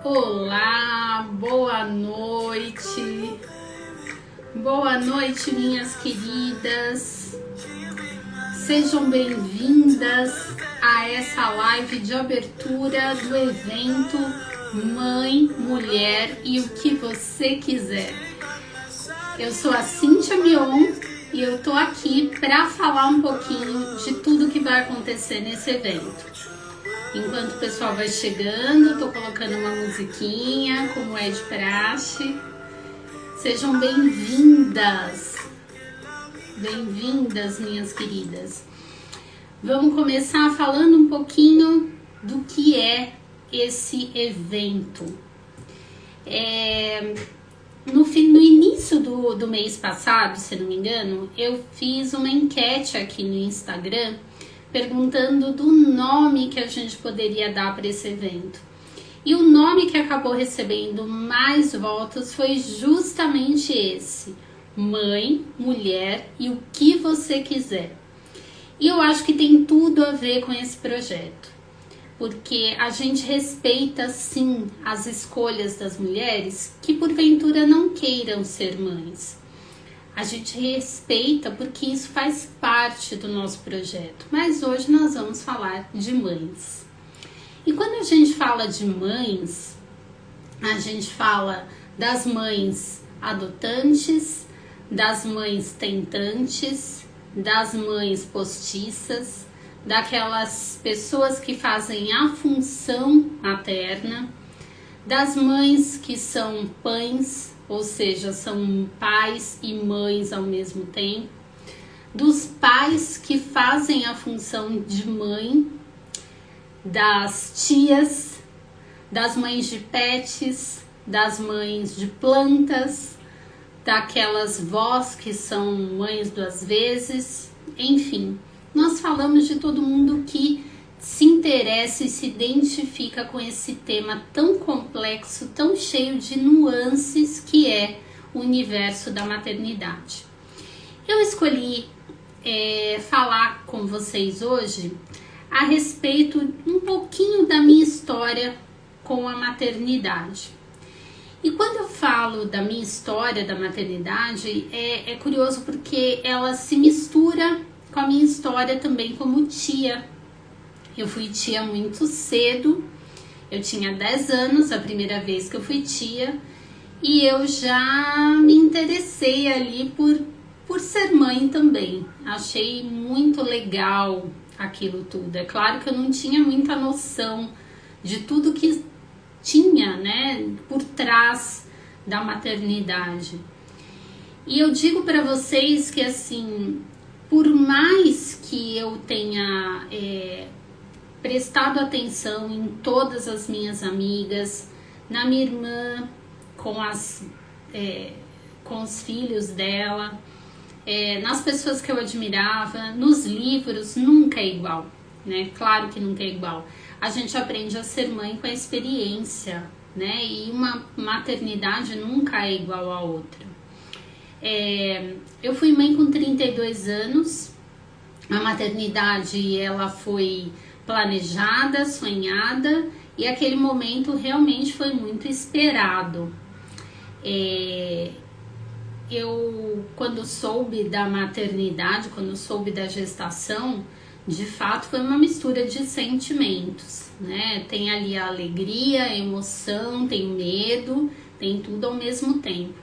Olá, boa noite. Boa noite, minhas queridas. Sejam bem-vindas a essa live de abertura do evento Mãe, Mulher e o que você quiser. Eu sou a Cíntia Mion e eu tô aqui para falar um pouquinho de tudo que vai acontecer nesse evento. Enquanto o pessoal vai chegando, tô colocando uma musiquinha, como é de praxe. Sejam bem-vindas. Bem-vindas, minhas queridas. Vamos começar falando um pouquinho do que é esse evento. No início do mês passado, se não me engano, eu fiz uma enquete aqui no Instagram perguntando do nome que a gente poderia dar para esse evento. E o nome que acabou recebendo mais votos foi justamente esse: Mãe, Mulher e o que você quiser. E eu acho que tem tudo a ver com esse projeto, porque a gente respeita sim as escolhas das mulheres que porventura não queiram ser mães. A gente respeita porque isso faz parte do nosso projeto, mas hoje nós vamos falar de mães. E quando a gente fala de mães, a gente fala das mães adotantes, das mães tentantes, das mães postiças, daquelas pessoas que fazem a função materna, das mães que são pães, ou seja, são pais e mães ao mesmo tempo, dos pais que fazem a função de mãe, das tias, das mães de pets, das mães de plantas, daquelas vós que são mães duas vezes, enfim, nós falamos de todo mundo que se interessa e se identifica com esse tema tão complexo, tão cheio de nuances que é o universo da maternidade. Eu escolhi falar com vocês hoje a respeito um pouquinho da minha história com a maternidade. E quando eu falo da minha história da maternidade, é curioso porque ela se mistura com a minha história também como tia. Eu fui tia muito cedo, eu tinha 10 anos a primeira vez que eu fui tia, e eu já me interessei ali por ser mãe também. Achei muito legal aquilo tudo. É claro que eu não tinha muita noção de tudo que tinha, né, por trás da maternidade. E eu digo para vocês que, assim, por mais que eu tenha prestado atenção em todas as minhas amigas, na minha irmã, com os filhos dela, nas pessoas que eu admirava, nos livros, nunca é igual, né? Claro que nunca é igual. A gente aprende a ser mãe com a experiência, né? E uma maternidade nunca é igual a outra. Eu fui mãe com 32 anos, a maternidade ela foi planejada, sonhada, e aquele momento realmente foi muito esperado. Eu, quando soube da maternidade, quando soube da gestação, de fato foi uma mistura de sentimentos, né? Tem ali a alegria, a emoção, tem o medo, tem tudo ao mesmo tempo.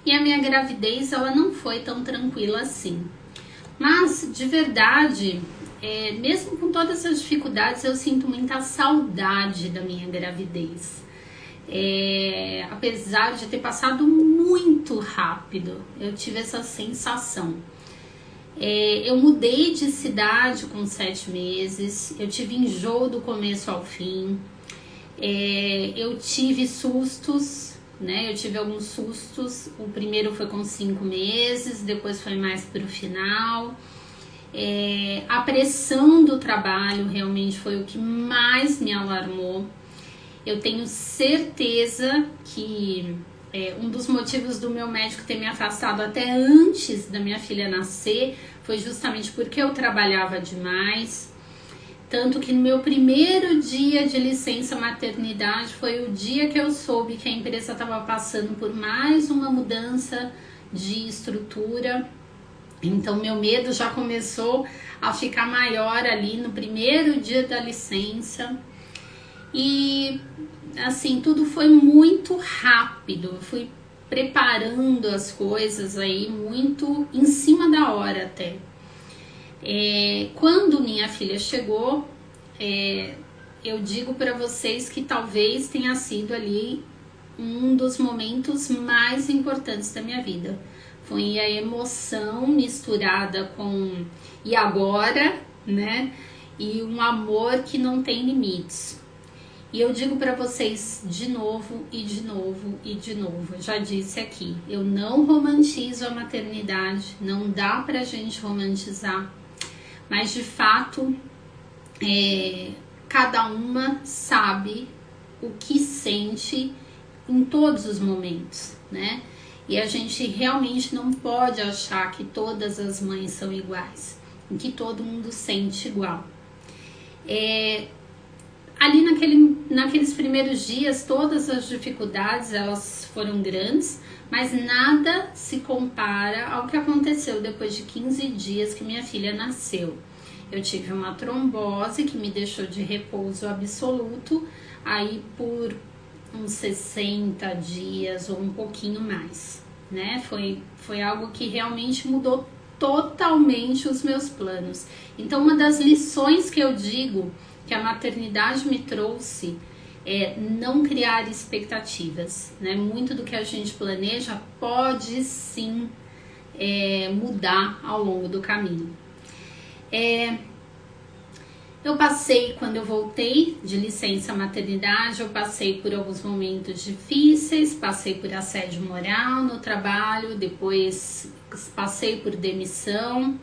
E a minha gravidez, ela não foi tão tranquila assim. Mas, de verdade, mesmo com todas essas dificuldades, eu sinto muita saudade da minha gravidez. Apesar de ter passado muito rápido, eu tive essa sensação. Eu mudei de cidade com 7 meses, eu tive enjoo do começo ao fim, eu tive sustos, né? Eu tive alguns sustos. O primeiro foi com 5 meses, depois foi mais para o final. A pressão do trabalho realmente foi o que mais me alarmou. Eu tenho certeza que um dos motivos do meu médico ter me afastado até antes da minha filha nascer foi justamente porque eu trabalhava demais. Tanto que no meu primeiro dia de licença maternidade foi o dia que eu soube que a empresa estava passando por mais uma mudança de estrutura. Então meu medo já começou a ficar maior ali no primeiro dia da licença. E assim, tudo foi muito rápido. Eu fui preparando as coisas aí muito em cima da hora até. Quando minha filha chegou, eu digo para vocês que talvez tenha sido ali um dos momentos mais importantes da minha vida. Foi a emoção misturada com e agora, né? E um amor que não tem limites. E eu digo para vocês de novo e de novo e de novo, eu já disse aqui, eu não romantizo a maternidade, não dá pra gente romantizar, mas de fato, cada uma sabe o que sente em todos os momentos, né? E a gente realmente não pode achar que todas as mães são iguais, em que todo mundo sente igual. Ali naqueles primeiros dias, todas as dificuldades elas foram grandes, mas nada se compara ao que aconteceu depois de 15 dias que minha filha nasceu. Eu tive uma trombose que me deixou de repouso absoluto, aí por uns 60 dias ou um pouquinho mais, né? Foi algo que realmente mudou totalmente os meus planos. Então, uma das lições que eu digo que a maternidade me trouxe é não criar expectativas, né? Muito do que a gente planeja pode sim mudar ao longo do caminho. Eu passei, quando eu voltei de licença maternidade, eu passei por alguns momentos difíceis, passei por assédio moral no trabalho, depois passei por demissão.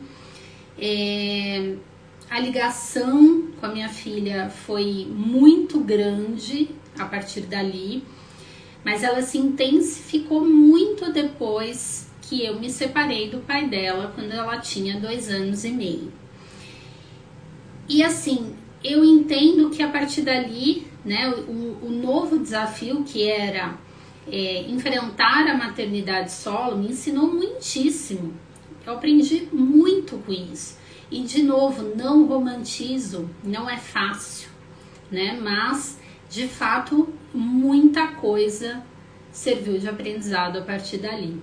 A ligação com a minha filha foi muito grande a partir dali, mas ela se intensificou muito depois que eu me separei do pai dela, quando ela tinha 2 anos e meio. E assim, eu entendo que a partir dali, né, o novo desafio que era enfrentar a maternidade solo me ensinou muitíssimo. Eu aprendi muito com isso. E de novo, não romantizo, não é fácil, né? Mas de fato muita coisa serviu de aprendizado a partir dali.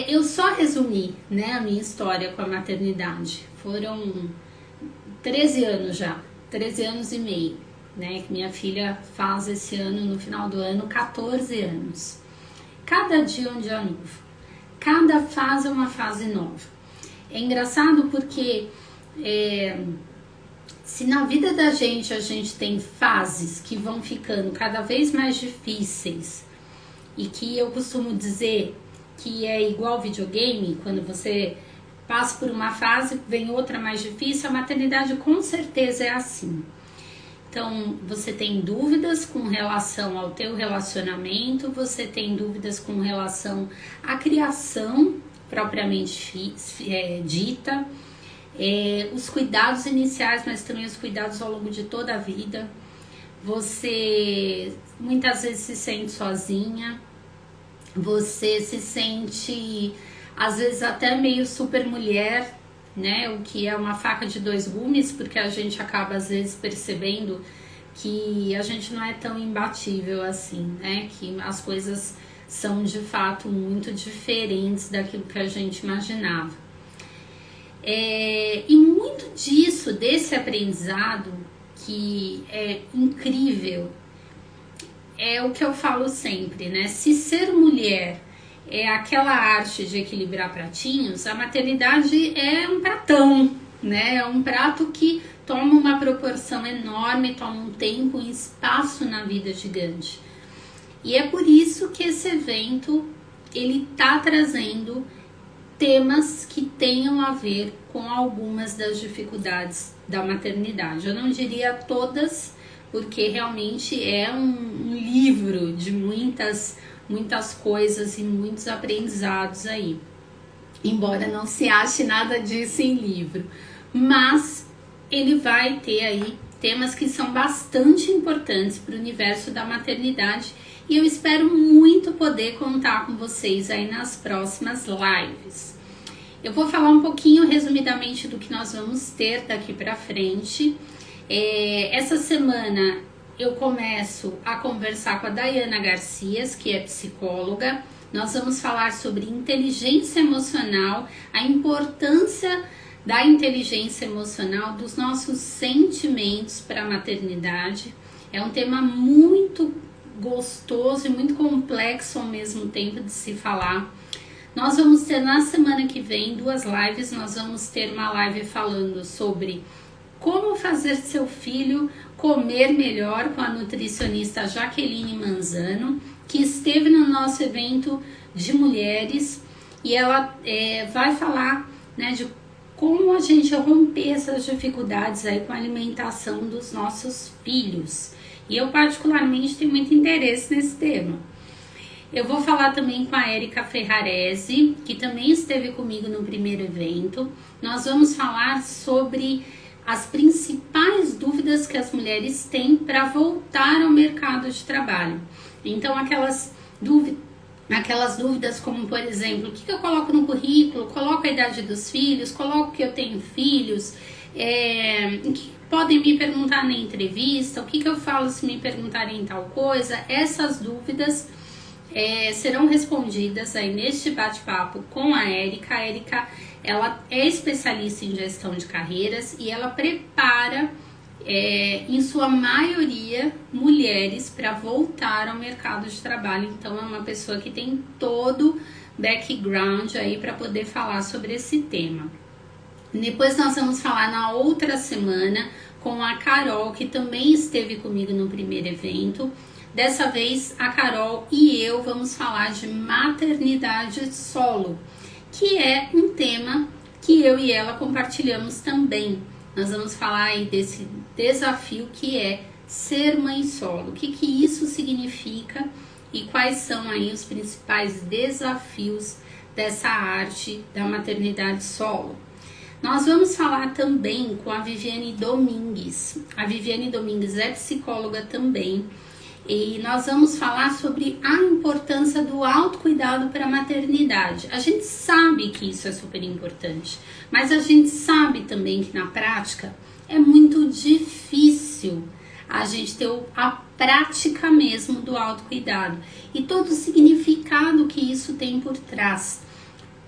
Eu só resumi, né, a minha história com a maternidade. Foram 13 anos já, 13 anos e meio, né? Que minha filha faz esse ano, no final do ano, 14 anos. Cada dia é um dia novo, cada fase é uma fase nova. É engraçado porque se na vida da gente a gente tem fases que vão ficando cada vez mais difíceis e que eu costumo dizer que é igual videogame, quando você passa por uma fase, vem outra mais difícil, a maternidade com certeza é assim. Então, você tem dúvidas com relação ao teu relacionamento, você tem dúvidas com relação à criação propriamente dita, os cuidados iniciais, mas também os cuidados ao longo de toda a vida. Você muitas vezes se sente sozinha, você se sente às vezes até meio super mulher, né? O que é uma faca de 2 gumes, porque a gente acaba às vezes percebendo que a gente não é tão imbatível assim, né? Que as coisas são de fato muito diferentes daquilo que a gente imaginava. E muito disso, desse aprendizado, que é incrível, é o que eu falo sempre, né? Se ser mulher é aquela arte de equilibrar pratinhos, a maternidade é um pratão, né? É um prato que toma uma proporção enorme, toma um tempo e espaço na vida gigante. E é por isso que esse evento, ele tá trazendo temas que tenham a ver com algumas das dificuldades da maternidade. Eu não diria todas, porque realmente é um livro de muitas coisas e muitos aprendizados aí. Embora não se ache nada disso em livro. Mas ele vai ter aí temas que são bastante importantes para o universo da maternidade e eu espero muito poder contar com vocês aí nas próximas lives. Eu vou falar um pouquinho resumidamente do que nós vamos ter daqui para frente. Essa semana eu começo a conversar com a Dayana Garcias, que é psicóloga. Nós vamos falar sobre inteligência emocional, a importância da inteligência emocional, dos nossos sentimentos para a maternidade. É um tema muito gostoso e muito complexo ao mesmo tempo de se falar. Nós vamos ter na semana que vem 2 lives. Nós vamos ter uma live falando sobre como fazer seu filho comer melhor com a nutricionista Jaqueline Manzano, que esteve no nosso evento de mulheres, e ela vai falar, né, de como a gente romper essas dificuldades aí com a alimentação dos nossos filhos. E eu particularmente tenho muito interesse nesse tema. Eu vou falar também com a Érica Ferrarese, que também esteve comigo no primeiro evento. Nós vamos falar sobre as principais dúvidas que as mulheres têm para voltar ao mercado de trabalho. Então, aquelas dúvidas como, por exemplo, o que eu coloco no currículo, coloco a idade dos filhos, coloco que eu tenho filhos, que podem me perguntar na entrevista, o que eu falo se me perguntarem tal coisa. Essas dúvidas serão respondidas aí neste bate-papo com a Érica. A Érica, ela é especialista em gestão de carreiras e ela prepara, em sua maioria, mulheres para voltar ao mercado de trabalho. Então é uma pessoa que tem todo background aí para poder falar sobre esse tema. Depois nós vamos falar na outra semana com a Carol, que também esteve comigo no primeiro evento. Dessa vez a Carol e eu vamos falar de maternidade solo, que é um tema que eu e ela compartilhamos também. Nós vamos falar aí desse desafio que é ser mãe solo, o que isso significa e quais são aí os principais desafios dessa arte da maternidade solo. Nós vamos falar também com a Viviane Domingues. A Viviane Domingues é psicóloga também. E nós vamos falar sobre a importância do autocuidado para a maternidade. A gente sabe que isso é super importante, mas a gente sabe também que na prática é muito difícil a gente ter a prática mesmo do autocuidado e todo o significado que isso tem por trás.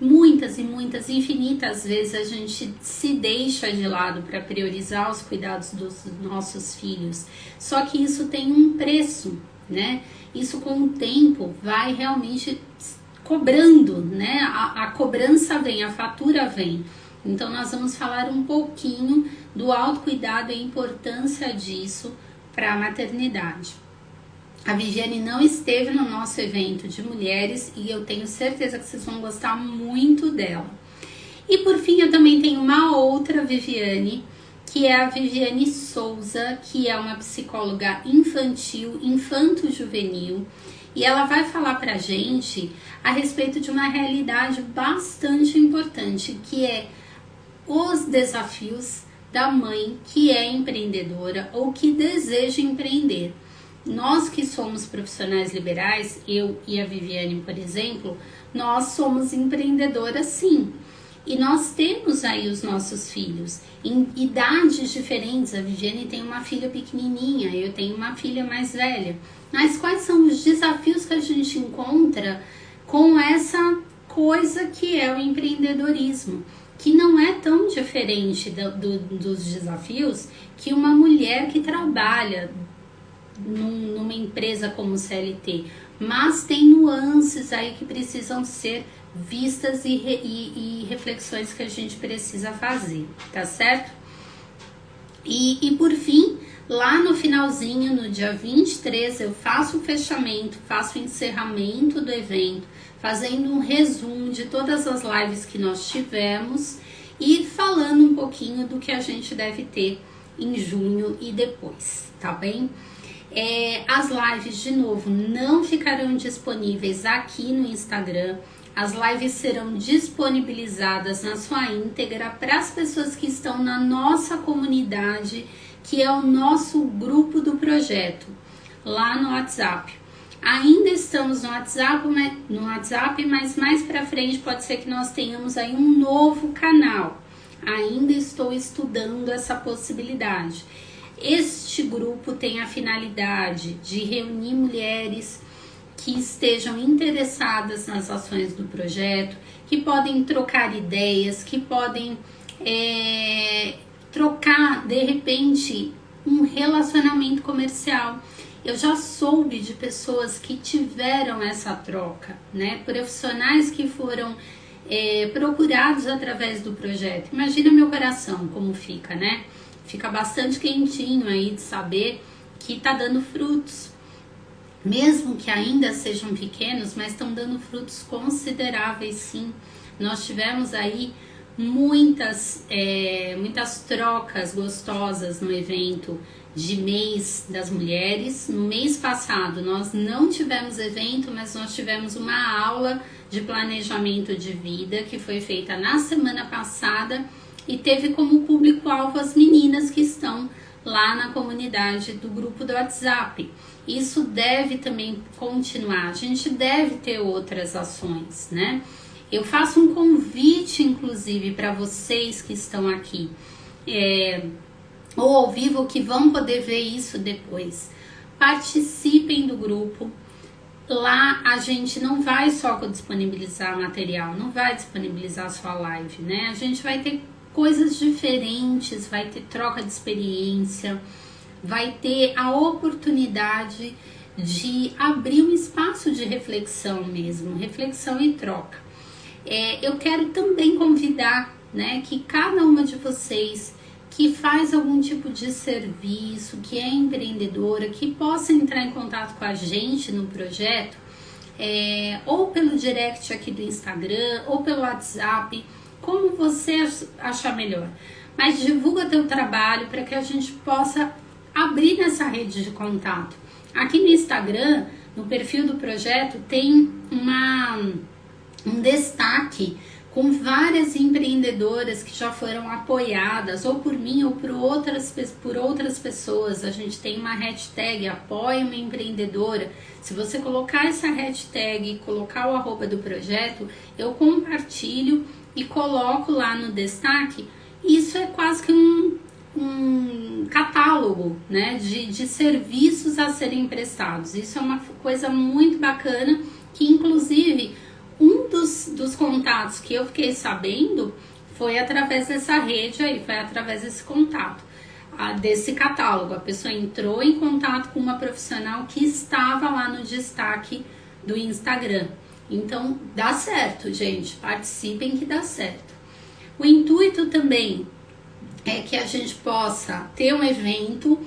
Muitas e muitas, infinitas vezes a gente se deixa de lado para priorizar os cuidados dos nossos filhos. Só que isso tem um preço, né? Isso com o tempo vai realmente cobrando, né? A cobrança vem, a fatura vem. Então nós vamos falar um pouquinho do autocuidado e a importância disso para a maternidade. A Viviane não esteve no nosso evento de mulheres e eu tenho certeza que vocês vão gostar muito dela. E por fim eu também tenho uma outra Viviane, que é a Viviane Souza, que é uma psicóloga infantil, infanto-juvenil, e ela vai falar pra gente a respeito de uma realidade bastante importante, que é os desafios da mãe que é empreendedora ou que deseja empreender. Nós que somos profissionais liberais, eu e a Viviane, por exemplo, nós somos empreendedoras sim. E nós temos aí os nossos filhos em idades diferentes. A Viviane tem uma filha pequenininha, eu tenho uma filha mais velha. Mas quais são os desafios que a gente encontra com essa coisa que é o empreendedorismo? Que não é tão diferente dos desafios que uma mulher que trabalha numa empresa como CLT, mas tem nuances aí que precisam ser vistas e reflexões que a gente precisa fazer, tá certo? E por fim, lá no finalzinho, no dia 23, eu faço o fechamento, faço o encerramento do evento, fazendo um resumo de todas as lives que nós tivemos e falando um pouquinho do que a gente deve ter em junho e depois, tá bem? As lives, de novo, não ficarão disponíveis aqui no Instagram. As lives serão disponibilizadas na sua íntegra para as pessoas que estão na nossa comunidade, que é o nosso grupo do projeto, lá no WhatsApp. Ainda estamos no WhatsApp, mas mais para frente pode ser que nós tenhamos aí um novo canal. Ainda estou estudando essa possibilidade. Este grupo tem a finalidade de reunir mulheres que estejam interessadas nas ações do projeto, que podem trocar ideias, que podem trocar, de repente, um relacionamento comercial. Eu já soube de pessoas que tiveram essa troca, né? Profissionais que foram procurados através do projeto. Imagina meu coração como fica, né? Fica bastante quentinho aí de saber que tá dando frutos. Mesmo que ainda sejam pequenos, mas estão dando frutos consideráveis, sim. Nós tivemos aí muitas trocas gostosas no evento de mês das mulheres. No mês passado nós não tivemos evento, mas nós tivemos uma aula de planejamento de vida que foi feita na semana passada e teve como público-alvo as meninas que estão lá na comunidade do grupo do WhatsApp. Isso deve também continuar, a gente deve ter outras ações, né? Eu faço um convite, inclusive, para vocês que estão aqui, ou ao vivo, que vão poder ver isso depois. Participem do grupo. Lá a gente não vai só disponibilizar material, não vai disponibilizar só a live, né? A gente vai ter coisas diferentes, vai ter troca de experiência, vai ter a oportunidade de abrir um espaço de reflexão mesmo, reflexão e troca. Eu quero também convidar, né, que cada uma de vocês que faz algum tipo de serviço, que é empreendedora, que possa entrar em contato com a gente no projeto, ou pelo direct aqui do Instagram, ou pelo WhatsApp, como você achar melhor. Mas divulga teu trabalho para que a gente possa abrir nessa rede de contato. Aqui no Instagram, no perfil do projeto, tem um destaque com várias empreendedoras que já foram apoiadas, ou por mim ou por outras pessoas. A gente tem uma hashtag, apoia uma empreendedora. Se você colocar essa hashtag e colocar o arroba do projeto, eu compartilho e coloco lá no destaque. Isso é quase que um catálogo, né, de serviços a serem prestados. Isso é uma coisa muito bacana, que inclusive um dos contatos que eu fiquei sabendo foi através dessa rede aí, foi através desse contato, desse catálogo. A pessoa entrou em contato com uma profissional que estava lá no destaque do Instagram. Então dá certo, gente, participem que dá certo. O intuito também é que a gente possa ter um evento,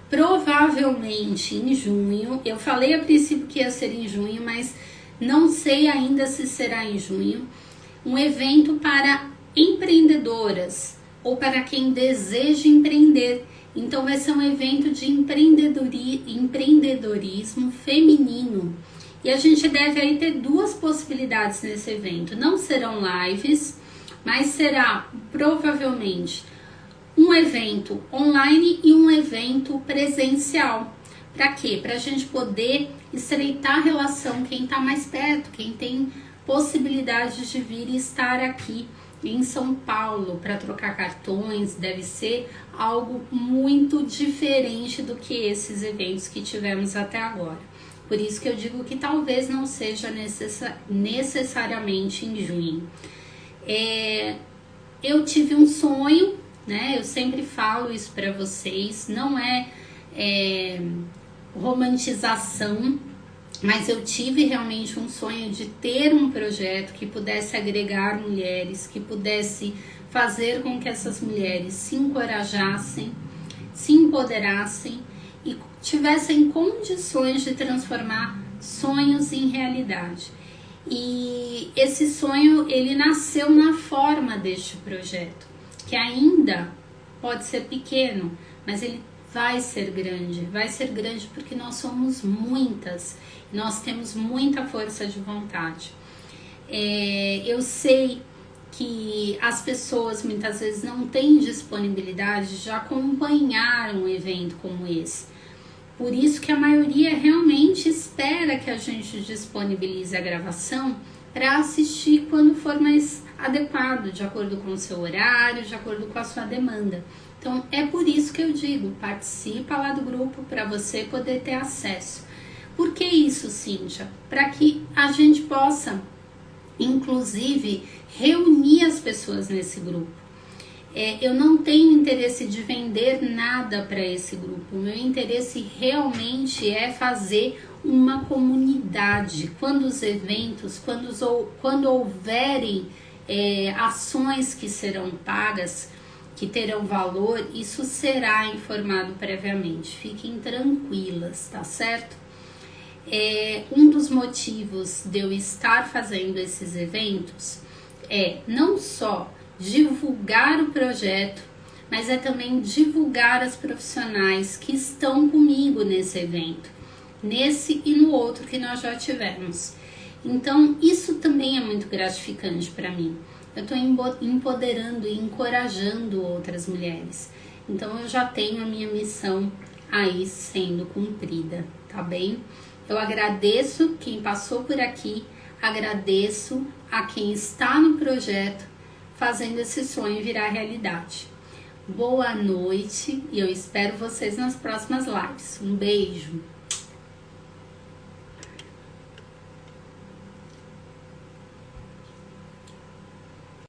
provavelmente em junho. Eu falei a princípio que ia ser em junho, mas não sei ainda se será em junho. Um evento para empreendedoras ou para quem deseja empreender. Então vai ser um evento de empreendedorismo feminino. E a gente deve aí ter duas possibilidades nesse evento. Não serão lives, mas será provavelmente um evento online e um evento presencial. Para quê? Para a gente poder estreitar a relação, quem está mais perto, quem tem possibilidade de vir e estar aqui em São Paulo para trocar cartões. Deve ser algo muito diferente do que esses eventos que tivemos até agora. Por isso que eu digo que talvez não seja necessariamente em junho. Eu tive um sonho, né? Eu sempre falo isso para vocês, não é romantização, mas eu tive realmente um sonho de ter um projeto que pudesse agregar mulheres, que pudesse fazer com que essas mulheres se encorajassem, se empoderassem e tivessem condições de transformar sonhos em realidade. E esse sonho, ele nasceu na forma deste projeto, que ainda pode ser pequeno, mas ele vai ser grande porque nós somos muitas, nós temos muita força de vontade. Eu sei que as pessoas muitas vezes não têm disponibilidade de acompanhar um evento como esse. Por isso que a maioria realmente espera que a gente disponibilize a gravação para assistir quando for mais adequado, de acordo com o seu horário, de acordo com a sua demanda. Então é por isso que eu digo, participa lá do grupo para você poder ter acesso. Por que isso, Cíntia? Para que a gente possa, inclusive, reunir as pessoas nesse grupo. Eu não tenho interesse de vender nada para esse grupo. O meu interesse realmente é fazer uma comunidade. Quando os eventos, quando houverem ações que serão pagas, que terão valor, isso será informado previamente. Fiquem tranquilas, tá certo? Um dos motivos de eu estar fazendo esses eventos é não só divulgar o projeto, mas é também divulgar as profissionais que estão comigo nesse evento, nesse e no outro que nós já tivemos. Então, isso também é muito gratificante para mim. Eu estou empoderando e encorajando outras mulheres. Então, eu já tenho a minha missão aí sendo cumprida, tá bem? Eu agradeço quem passou por aqui, agradeço a quem está no projeto fazendo esse sonho virar realidade. Boa noite e eu espero vocês nas próximas lives. Um beijo!